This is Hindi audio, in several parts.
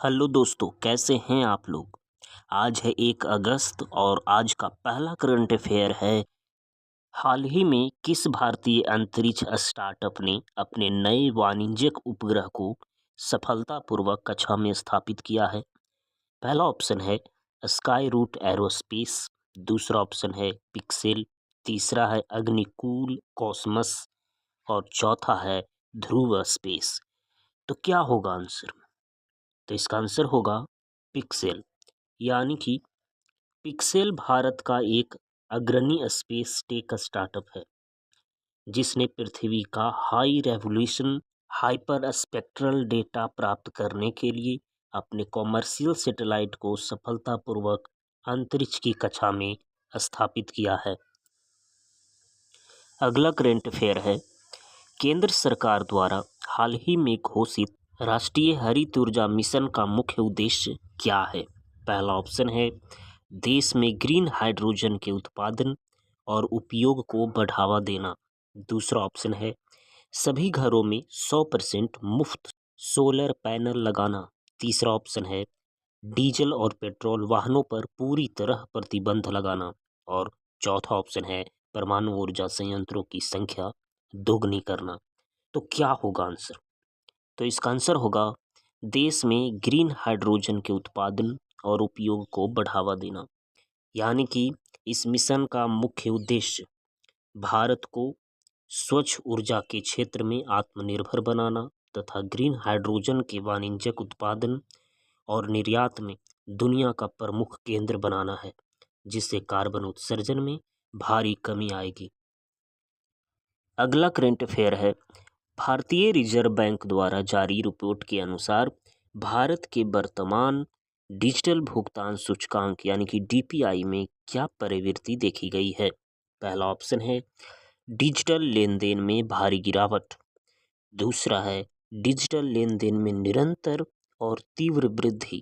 हेलो दोस्तों, कैसे हैं आप लोग। आज है 1 अगस्त और आज का पहला करंट अफेयर है। हाल ही में किस भारतीय अंतरिक्ष स्टार्टअप ने अपने नए वाणिज्यिक उपग्रह को सफलतापूर्वक कक्षा में स्थापित किया है। पहला ऑप्शन है स्काई रूट एरोस्पेस, दूसरा ऑप्शन है पिक्सेल, तीसरा है अग्निकूल कॉस्मस और चौथा है ध्रुव स्पेस। तो क्या होगा आंसर। तो इसका आंसर होगा पिक्सेल। यानी कि पिक्सेल भारत का एक अग्रणी स्पेस टेक स्टार्टअप है जिसने पृथ्वी का high revolution hyper spectral data प्राप्त करने के लिए अपने कॉमर्शियल सैटेलाइट को सफलतापूर्वक अंतरिक्ष की कक्षा में स्थापित किया है। अगला करंट अफेयर है। केंद्र सरकार द्वारा हाल ही में घोषित राष्ट्रीय हरित ऊर्जा मिशन का मुख्य उद्देश्य क्या है। पहला ऑप्शन है देश में ग्रीन हाइड्रोजन के उत्पादन और उपयोग को बढ़ावा देना, दूसरा ऑप्शन है सभी घरों में 100% मुफ्त सोलर पैनल लगाना, तीसरा ऑप्शन है डीजल और पेट्रोल वाहनों पर पूरी तरह प्रतिबंध लगाना और चौथा ऑप्शन है परमाणु ऊर्जा संयंत्रों की संख्या दोगुनी करना। तो क्या होगा आंसर। तो इसका आंसर होगा देश में ग्रीन हाइड्रोजन के उत्पादन और उपयोग को बढ़ावा देना। यानी कि इस मिशन का मुख्य उद्देश्य भारत को स्वच्छ ऊर्जा के क्षेत्र में आत्मनिर्भर बनाना तथा ग्रीन हाइड्रोजन के वाणिज्यिक उत्पादन और निर्यात में दुनिया का प्रमुख केंद्र बनाना है, जिससे कार्बन उत्सर्जन में भारी कमी आएगी। अगला करंट अफेयर है। भारतीय रिजर्व बैंक द्वारा जारी रिपोर्ट के अनुसार भारत के वर्तमान डिजिटल भुगतान सूचकांक यानी कि डीपीआई में क्या प्रवृत्ति देखी गई है। पहला ऑप्शन है डिजिटल लेन देन में भारी गिरावट, दूसरा है डिजिटल लेन देन में निरंतर और तीव्र वृद्धि,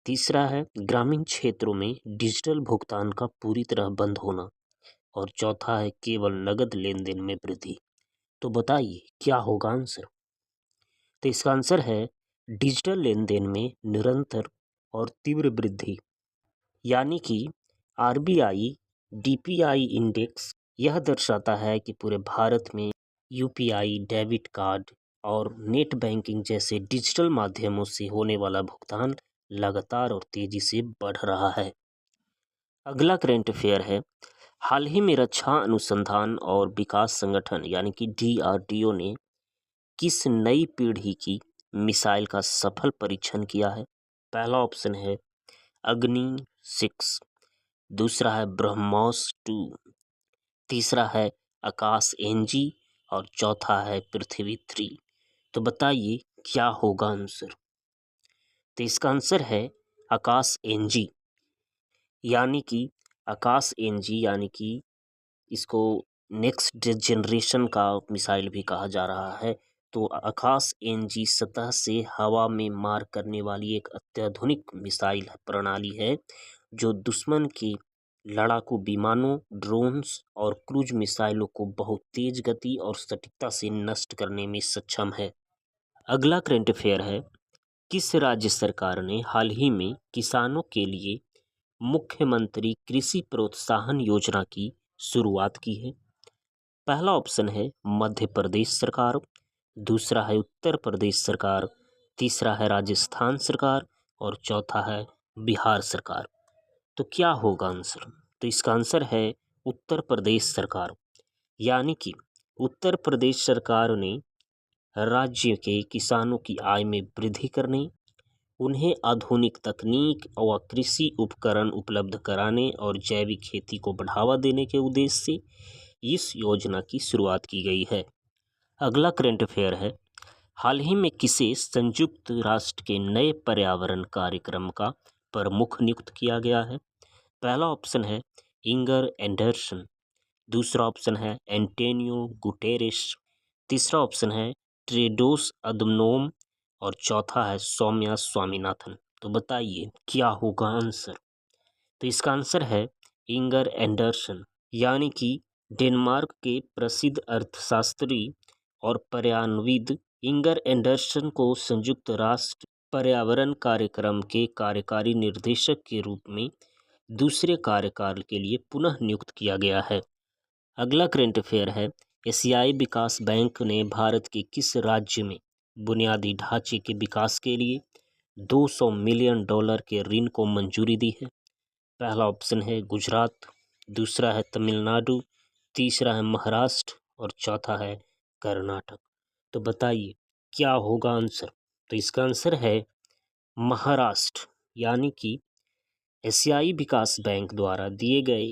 तीसरा है ग्रामीण क्षेत्रों में डिजिटल भुगतान का पूरी तरह बंद होना और चौथा है केवल नगद लेन देन में वृद्धि। तो बताइए क्या होगा आंसर। तो इसका आंसर है डिजिटल लेन देन में निरंतर और तीव्र वृद्धि। यानी कि आरबीआई डीपीआई इंडेक्स यह दर्शाता है कि पूरे भारत में यूपीआई, डेबिट कार्ड और नेट बैंकिंग जैसे डिजिटल माध्यमों से होने वाला भुगतान लगातार और तेजी से बढ़ रहा है। अगला करंट अफेयर है। हाल ही में रक्षा अनुसंधान और विकास संगठन यानी कि डीआरडीओ ने किस नई पीढ़ी की मिसाइल का सफल परीक्षण किया है। पहला ऑप्शन है अग्नि 6, दूसरा है ब्रह्मोस 2, तीसरा है आकाश एनजी और चौथा है पृथ्वी 3। तो बताइए क्या होगा आंसर। तो इसका आंसर है आकाश एनजी। यानी कि आकाश एनजी यानी कि इसको नेक्स्ट जनरेशन का मिसाइल भी कहा जा रहा है। तो आकाश एनजी सतह से हवा में मार करने वाली एक अत्याधुनिक मिसाइल प्रणाली है जो दुश्मन की लड़ाकू विमानों, ड्रोन्स और क्रूज मिसाइलों को बहुत तेज गति और सटीकता से नष्ट करने में सक्षम है। अगला करंट अफेयर है। किस राज्य सरकार ने हाल ही में किसानों के लिए मुख्यमंत्री कृषि प्रोत्साहन योजना की शुरुआत की है। पहला ऑप्शन है मध्य प्रदेश सरकार, दूसरा है उत्तर प्रदेश सरकार, तीसरा है राजस्थान सरकार और चौथा है बिहार सरकार। तो क्या होगा आंसर। तो इसका आंसर है उत्तर प्रदेश सरकार। यानी कि उत्तर प्रदेश सरकार ने राज्य के किसानों की आय में वृद्धि करने, उन्हें आधुनिक तकनीक व कृषि उपकरण उपलब्ध कराने और जैविक खेती को बढ़ावा देने के उद्देश्य से इस योजना की शुरुआत की गई है। अगला करंट अफेयर है। हाल ही में किसे संयुक्त राष्ट्र के नए पर्यावरण कार्यक्रम का प्रमुख नियुक्त किया गया है। पहला ऑप्शन है इंगर एंडरसन, दूसरा ऑप्शन है एंटोनियो गुटेरेस, तीसरा ऑप्शन है टेड्रोस अधनोम और चौथा है सौम्या स्वामीनाथन। तो बताइए क्या होगा आंसर। तो इसका आंसर है इंगर एंडरसन। यानी कि डेनमार्क के प्रसिद्ध अर्थशास्त्री और पर्यावरणविद इंगर एंडरसन को संयुक्त राष्ट्र पर्यावरण कार्यक्रम के कार्यकारी निर्देशक के रूप में दूसरे कार्यकाल के लिए पुनः नियुक्त किया गया है। अगला करंट अफेयर है, एशियाई विकास बैंक ने भारत के किस राज्य में बुनियादी ढांचे के विकास के लिए $200 मिलियन के ऋण को मंजूरी दी है? पहला ऑप्शन है गुजरात, दूसरा है तमिलनाडु, तीसरा है महाराष्ट्र और चौथा है कर्नाटक। तो बताइए क्या होगा आंसर? तो इसका आंसर है महाराष्ट्र, यानी कि एशियाई विकास बैंक द्वारा दिए गए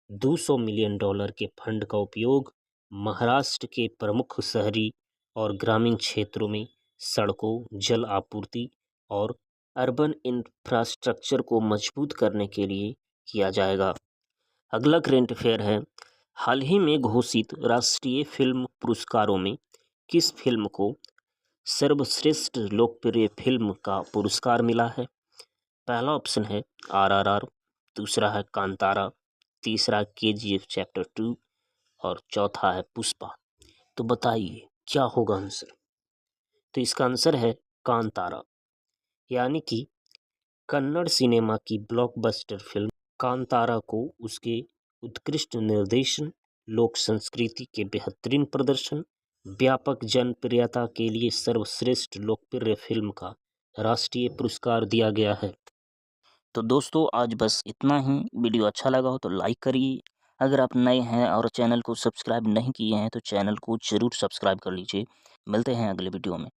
$200 मिलियन के फंड का उपयोग महाराष्ट्र के प्रमुख शहरी और ग्रामीण क्षेत्रों में सड़कों, जल आपूर्ति और अर्बन इंफ्रास्ट्रक्चर को मजबूत करने के लिए किया जाएगा। अगला करंट अफेयर है, हाल ही में घोषित राष्ट्रीय फिल्म पुरस्कारों में किस फिल्म को सर्वश्रेष्ठ लोकप्रिय फिल्म का पुरस्कार मिला है? पहला ऑप्शन है RRR, दूसरा है कांतारा, तीसरा KGF चैप्टर 2 और चौथा है पुष्पा। तो बताइए क्या होगा आंसर? तो इसका आंसर है कांतारा, यानी कि कन्नड़ सिनेमा की ब्लॉकबस्टर फिल्म कांतारा को उसके उत्कृष्ट निर्देशन, लोक संस्कृति के बेहतरीन प्रदर्शन, व्यापक जनप्रियता के लिए सर्वश्रेष्ठ लोकप्रिय फिल्म का राष्ट्रीय पुरस्कार दिया गया है। तो दोस्तों आज बस इतना ही। वीडियो अच्छा लगा हो तो लाइक करिए। अगर आप नए हैं और चैनल को सब्सक्राइब नहीं किए हैं तो चैनल को ज़रूर सब्सक्राइब कर लीजिए। मिलते हैं अगले वीडियो में।